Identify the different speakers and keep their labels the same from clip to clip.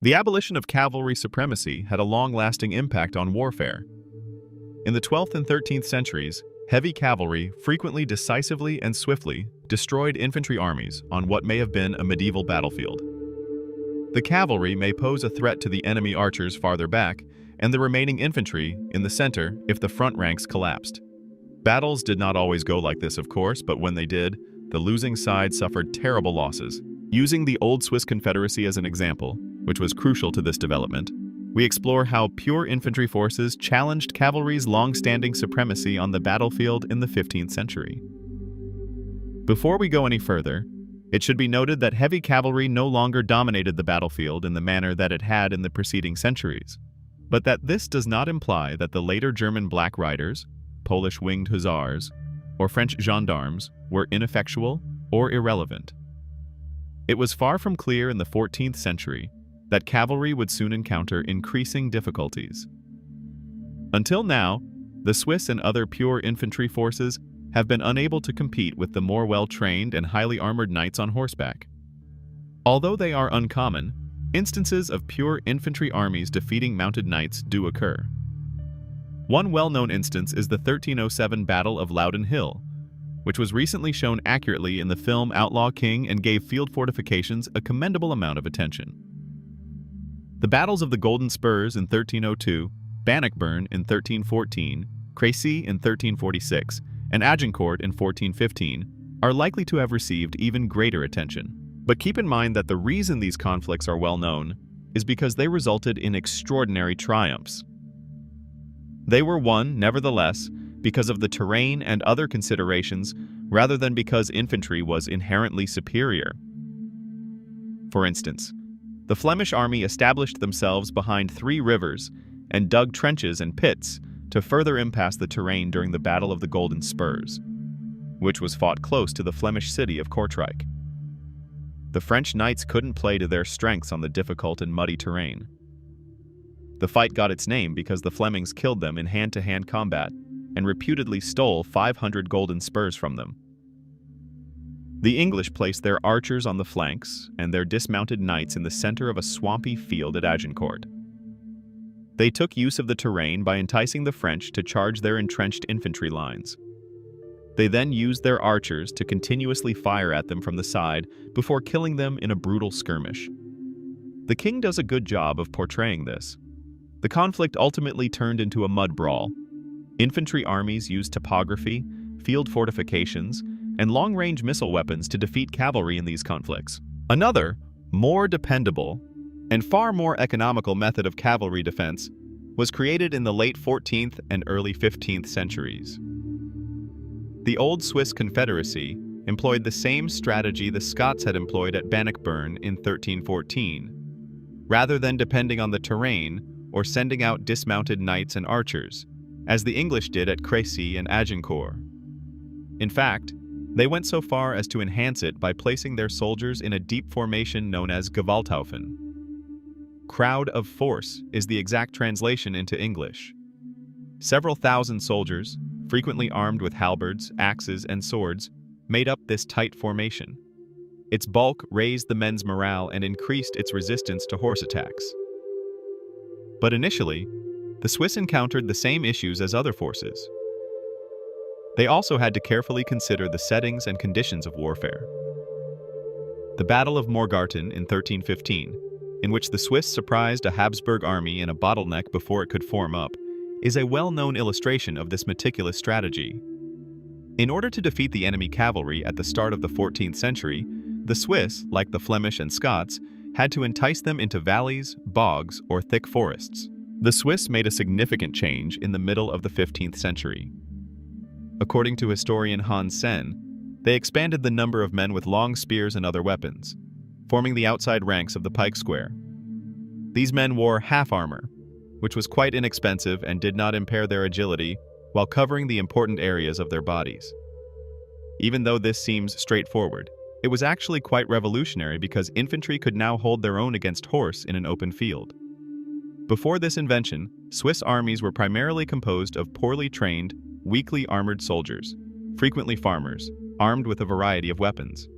Speaker 1: The abolition of cavalry supremacy had a long-lasting impact on warfare. In the 12th and 13th centuries, heavy cavalry frequently decisively and swiftly destroyed infantry armies on what may have been a medieval battlefield. The cavalry may pose a threat to the enemy archers farther back, and the remaining infantry in the center if the front ranks collapsed. Battles did not always go like this, of course, but when they did, the losing side suffered terrible losses. Using the Old Swiss Confederacy as an example, which was crucial to this development, we explore how pure infantry forces challenged cavalry's long-standing supremacy on the battlefield in the 15th century. Before we go any further, it should be noted that heavy cavalry no longer dominated the battlefield in the manner that it had in the preceding centuries, but that this does not imply that the later German Black Riders, Polish winged hussars, or French gendarmes were ineffectual or irrelevant. It was far from clear in the 14th century that cavalry would soon encounter increasing difficulties. Until now, the Swiss and other pure infantry forces have been unable to compete with the more well-trained and highly armored knights on horseback. Although they are uncommon, instances of pure infantry armies defeating mounted knights do occur. One well-known instance is the 1307 Battle of Loudon Hill, which was recently shown accurately in the film Outlaw King and gave field fortifications a commendable amount of attention. The battles of the Golden Spurs in 1302, Bannockburn in 1314, Crécy in 1346, and Agincourt in 1415 are likely to have received even greater attention. But keep in mind that the reason these conflicts are well known is because they resulted in extraordinary triumphs. They were won, nevertheless, because of the terrain and other considerations rather than because infantry was inherently superior. For instance, the Flemish army established themselves behind 3 rivers and dug trenches and pits to further impasse the terrain during the Battle of the Golden Spurs, which was fought close to the Flemish city of Kortrijk. The French knights couldn't play to their strengths on the difficult and muddy terrain. The fight got its name because the Flemings killed them in hand-to-hand combat and reputedly stole 500 golden spurs from them. The English placed their archers on the flanks and their dismounted knights in the center of a swampy field at Agincourt. They took use of the terrain by enticing the French to charge their entrenched infantry lines. They then used their archers to continuously fire at them from the side before killing them in a brutal skirmish. The king does a good job of portraying this. The conflict ultimately turned into a mud brawl. Infantry armies used topography, field fortifications, and long-range missile weapons to defeat cavalry in these conflicts. Another, more dependable, and far more economical method of cavalry defense was created in the late 14th and early 15th centuries. The Old Swiss Confederacy employed the same strategy the Scots had employed at Bannockburn in 1314, rather than depending on the terrain or sending out dismounted knights and archers, as the English did at Crécy and Agincourt. In fact, they went so far as to enhance it by placing their soldiers in a deep formation known as Gewalthaufen. Crowd of force is the exact translation into English. Several thousand soldiers, frequently armed with halberds, axes, and swords, made up this tight formation. Its bulk raised the men's morale and increased its resistance to horse attacks. But initially, the Swiss encountered the same issues as other forces. They also had to carefully consider the settings and conditions of warfare. The Battle of Morgarten in 1315, in which the Swiss surprised a Habsburg army in a bottleneck before it could form up, is a well-known illustration of this meticulous strategy. In order to defeat the enemy cavalry at the start of the 14th century, the Swiss, like the Flemish and Scots, had to entice them into valleys, bogs, or thick forests. The Swiss made a significant change in the middle of the 15th century. According to historian Hans Sen, they expanded the number of men with long spears and other weapons, forming the outside ranks of the pike square. These men wore half armor, which was quite inexpensive and did not impair their agility while covering the important areas of their bodies. Even though this seems straightforward, it was actually quite revolutionary because infantry could now hold their own against horse in an open field. Before this invention, Swiss armies were primarily composed of poorly trained, weakly armored soldiers, frequently farmers, armed with a variety of weapons.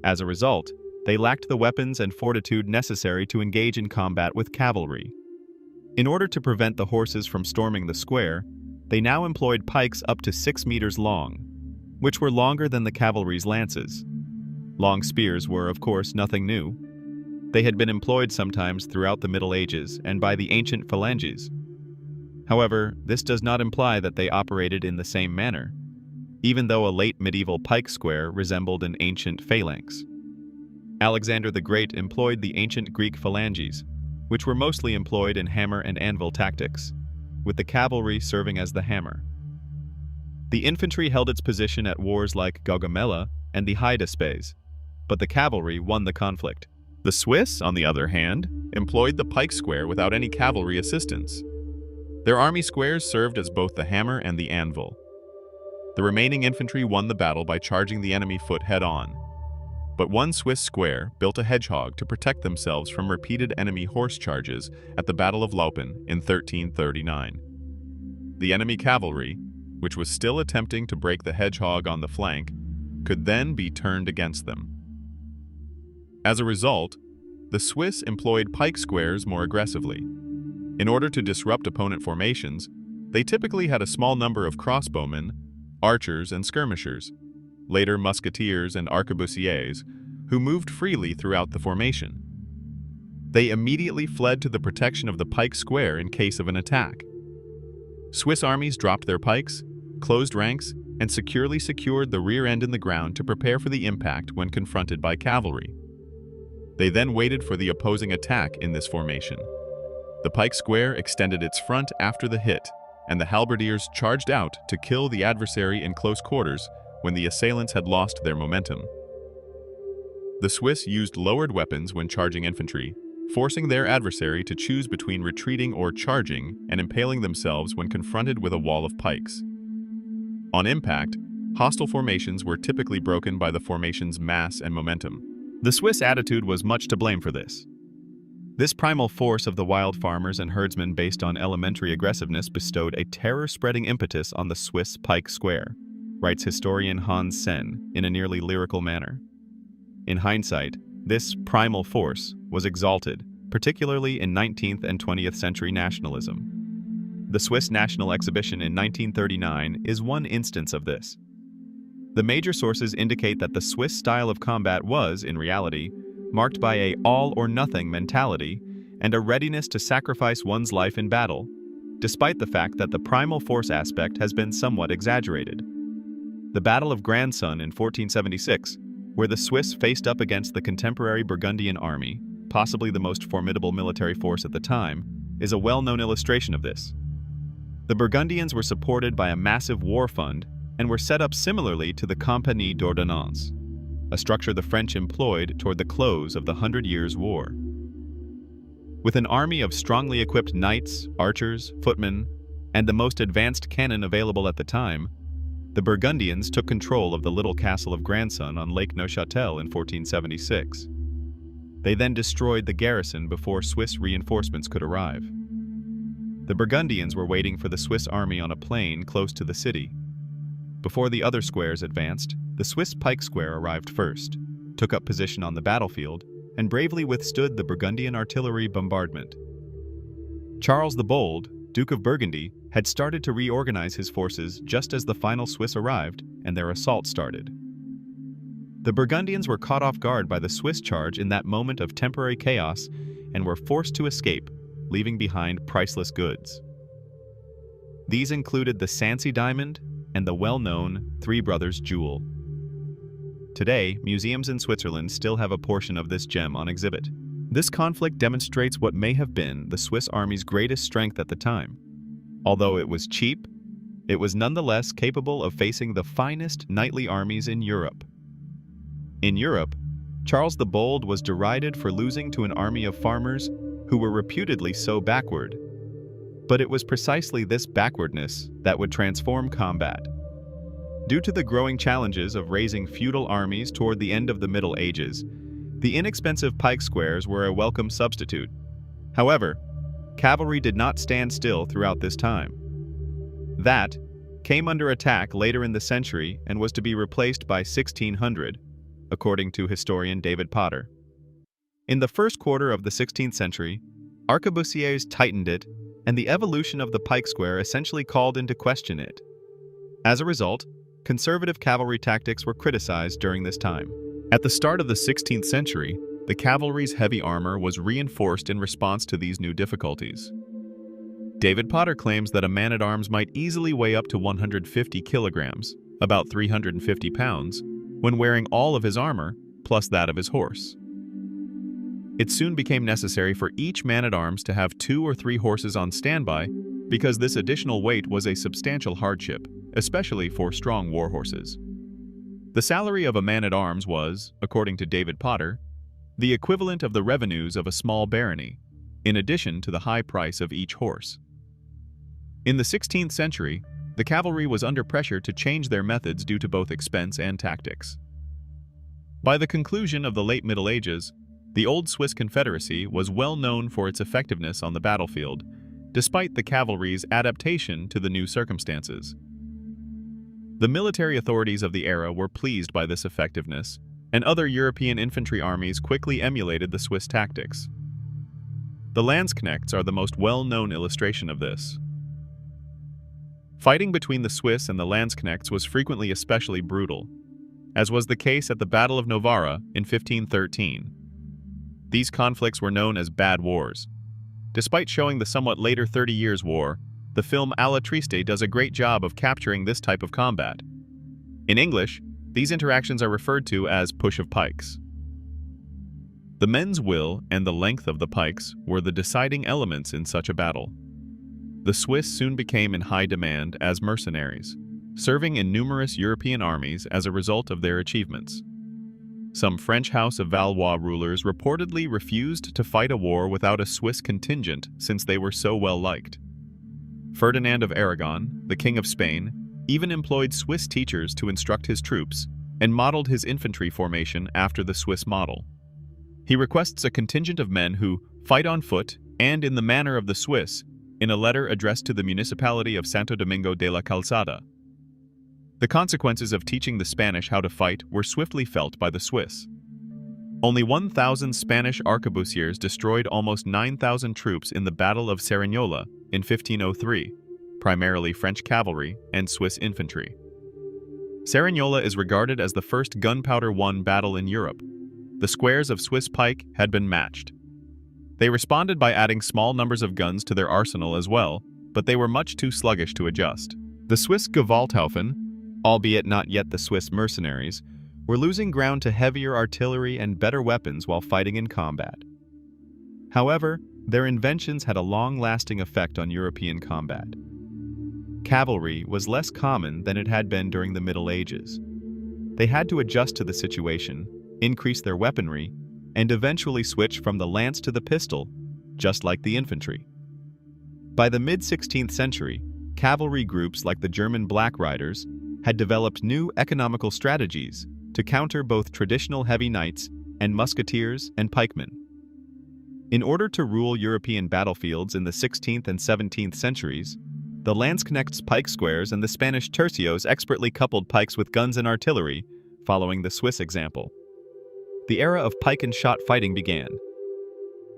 Speaker 1: As a result, They lacked the weapons and fortitude necessary to engage in combat with cavalry. In order to prevent the horses from storming the square, they now employed pikes up to 6 meters long, which were longer than the cavalry's lances. Long spears were, of course, nothing new. They had been employed sometimes throughout the Middle Ages and by the ancient phalanges. However, this does not imply that they operated in the same manner, even though a late medieval pike square resembled an ancient phalanx. Alexander the Great employed the ancient Greek phalanges, which were mostly employed in hammer and anvil tactics, with the cavalry serving as the hammer. The infantry held its position at wars like Gaugamela and the Hydaspes, but the cavalry won the conflict. The Swiss, on the other hand, employed the pike square without any cavalry assistance. Their army squares served as both the hammer and the anvil. The remaining infantry won the battle by charging the enemy foot head-on. But one Swiss square built a hedgehog to protect themselves from repeated enemy horse charges at the Battle of Laupen in 1339. The enemy cavalry, which was still attempting to break the hedgehog on the flank, could then be turned against them. As a result, the Swiss employed pike squares more aggressively. In order to disrupt opponent formations, they typically had a small number of crossbowmen, archers, and skirmishers, later musketeers and arquebusiers, who moved freely throughout the formation. They immediately fled to the protection of the pike square in case of an attack. Swiss armies dropped their pikes, closed ranks, and securely secured the rear end in the ground to prepare for the impact when confronted by cavalry. They then waited for the opposing attack in this formation. The pike square extended its front after the hit, and the halberdiers charged out to kill the adversary in close quarters when the assailants had lost their momentum. The Swiss used lowered weapons when charging infantry, forcing their adversary to choose between retreating or charging and impaling themselves when confronted with a wall of pikes. On impact, hostile formations were typically broken by the formation's mass and momentum. The Swiss attitude was much to blame for this. This primal force of the wild farmers and herdsmen based on elementary aggressiveness bestowed a terror-spreading impetus on the Swiss pike square, writes historian Hans Sen in a nearly lyrical manner. In hindsight, this primal force was exalted, particularly in 19th and 20th century nationalism. The Swiss National Exhibition in 1939 is one instance of this. The major sources indicate that the Swiss style of combat was, in reality, marked by a all-or-nothing mentality and a readiness to sacrifice one's life in battle, despite the fact that the primal force aspect has been somewhat exaggerated. The Battle of Grandson in 1476, where the Swiss faced up against the contemporary Burgundian army, possibly the most formidable military force at the time, is a well-known illustration of this. The Burgundians were supported by a massive war fund and were set up similarly to the Compagnie d'Ordonnance, a structure the French employed toward the close of the 100 Years' War. With an army of strongly equipped knights, archers, footmen, and the most advanced cannon available at the time, the Burgundians took control of the little castle of Grandson on Lake Neuchâtel in 1476. They then destroyed the garrison before Swiss reinforcements could arrive. The Burgundians were waiting for the Swiss army on a plain close to the city. Before the other squares advanced, the Swiss pike square arrived first, took up position on the battlefield, and bravely withstood the Burgundian artillery bombardment. Charles the Bold, Duke of Burgundy, had started to reorganize his forces just as the final Swiss arrived and their assault started. The Burgundians were caught off guard by the Swiss charge in that moment of temporary chaos and were forced to escape, leaving behind priceless goods. These included the Sancy diamond and the well-known Three Brothers jewel. Today, museums in Switzerland still have a portion of this gem on exhibit. This conflict demonstrates what may have been the Swiss army's greatest strength at the time. Although it was cheap, it was nonetheless capable of facing the finest knightly armies in Europe. In Europe, Charles the Bold was derided for losing to an army of farmers who were reputedly so backward. But it was precisely this backwardness that would transform combat. Due to the growing challenges of raising feudal armies toward the end of the Middle Ages, the inexpensive pike squares were a welcome substitute. However, cavalry did not stand still throughout this time. That came under attack later in the century and was to be replaced by 1600, according to historian David Potter. In the first quarter of the 16th century, arquebusiers tightened it, and the evolution of the pike square essentially called into question it. As a result, conservative cavalry tactics were criticized during this time. At the start of the 16th century, the cavalry's heavy armor was reinforced in response to these new difficulties. David Potter claims that a man-at-arms might easily weigh up to 150 kilograms, about 350 pounds, when wearing all of his armor, plus that of his horse. It soon became necessary for each man-at-arms to have 2 or 3 horses on standby because this additional weight was a substantial hardship, especially for strong war horses. The salary of a man-at-arms was, according to David Potter, the equivalent of the revenues of a small barony, in addition to the high price of each horse. In the 16th century, the cavalry was under pressure to change their methods due to both expense and tactics. By the conclusion of the late Middle Ages, the Old Swiss Confederacy was well known for its effectiveness on the battlefield, despite the cavalry's adaptation to the new circumstances. The military authorities of the era were pleased by this effectiveness, and other European infantry armies quickly emulated the Swiss tactics. The Landsknechts are the most well-known illustration of this. Fighting between the Swiss and the Landsknechts was frequently especially brutal, as was the case at the Battle of Novara in 1513. These conflicts were known as Bad Wars. Despite showing the somewhat later 30 Years' War, the film Alla Triste does a great job of capturing this type of combat. In English, these interactions are referred to as push of pikes. The men's will and the length of the pikes were the deciding elements in such a battle. The Swiss soon became in high demand as mercenaries, serving in numerous European armies as a result of their achievements. Some French House of Valois rulers reportedly refused to fight a war without a Swiss contingent since they were so well liked. Ferdinand of Aragon, the King of Spain, even employed Swiss teachers to instruct his troops and modeled his infantry formation after the Swiss model. He requests a contingent of men who fight on foot and in the manner of the Swiss in a letter addressed to the municipality of Santo Domingo de la Calzada. The consequences of teaching the Spanish how to fight were swiftly felt by the Swiss. Only 1,000 Spanish arquebusiers destroyed almost 9,000 troops in the Battle of Cerignola in 1503, primarily French cavalry and Swiss infantry. Cerignola is regarded as the first gunpowder-won battle in Europe. The squares of Swiss pike had been matched. They responded by adding small numbers of guns to their arsenal as well, but they were much too sluggish to adjust. The Swiss Gewalthaufen, albeit not yet the Swiss mercenaries, were losing ground to heavier artillery and better weapons while fighting in combat. However, their inventions had a long-lasting effect on European combat. Cavalry was less common than it had been during the Middle Ages. They had to adjust to the situation, increase their weaponry, and eventually switch from the lance to the pistol, just like the infantry. By the mid-16th century, cavalry groups like the German Black Riders had developed new economical strategies to counter both traditional heavy knights and musketeers and pikemen. In order to rule European battlefields in the 16th and 17th centuries, the Landsknechts pike squares and the Spanish tercios expertly coupled pikes with guns and artillery, following the Swiss example. The era of pike and shot fighting began.